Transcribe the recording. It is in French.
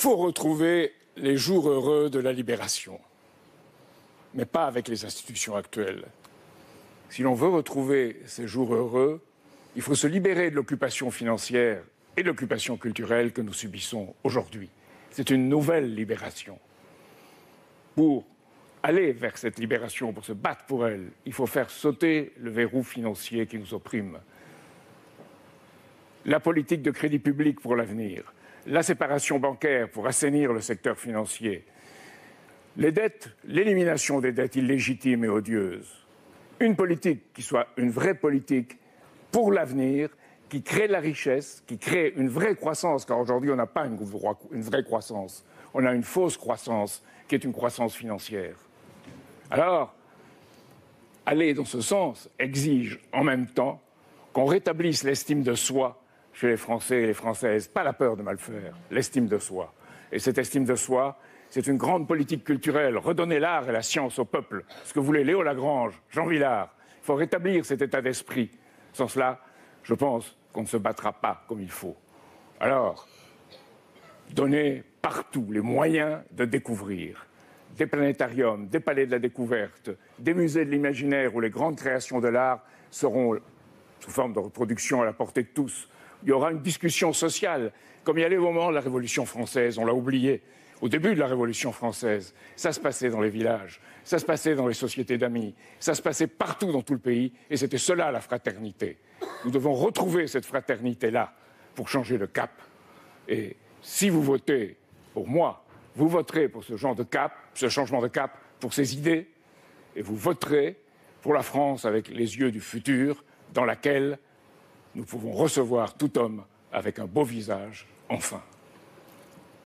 faut retrouver les jours heureux de la libération, mais pas avec les institutions actuelles. Si l'on veut retrouver ces jours heureux, il faut se libérer de l'occupation financière et de l'occupation culturelle que nous subissons aujourd'hui. C'est une nouvelle libération. Pour aller vers cette libération, pour se battre pour elle, il faut faire sauter le verrou financier qui nous opprime. La politique de crédit public pour l'avenir, la séparation bancaire pour assainir le secteur financier, les dettes, l'élimination des dettes illégitimes et odieuses, une politique qui soit une vraie politique pour l'avenir, qui crée de la richesse, qui crée une vraie croissance, car aujourd'hui on n'a pas une vraie croissance, on a une fausse croissance qui est une croissance financière. Alors, aller dans ce sens exige en même temps qu'on rétablisse l'estime de soi chez les Français et les Françaises, pas la peur de mal faire, l'estime de soi. Et cette estime de soi, c'est une grande politique culturelle, redonner l'art et la science au peuple, ce que voulait Léo Lagrange, Jean Vilar. Il faut rétablir cet état d'esprit. Sans cela, je pense qu'on ne se battra pas comme il faut. Alors, donner partout les moyens de découvrir. Des planétariums, des palais de la découverte, des musées de l'imaginaire où les grandes créations de l'art seront sous forme de reproduction à la portée de tous. Il y aura une discussion sociale, comme il y allait au moment de la Révolution française, on l'a oublié. Au début de la Révolution française, ça se passait dans les villages, ça se passait dans les sociétés d'amis, ça se passait partout dans tout le pays, et c'était cela la fraternité. Nous devons retrouver cette fraternité-là pour changer de cap. Et si vous votez pour moi, vous voterez pour ce genre de cap, ce changement de cap, pour ces idées, et vous voterez pour la France avec les yeux du futur, dans laquelle nous pouvons recevoir tout homme avec un beau visage, enfin.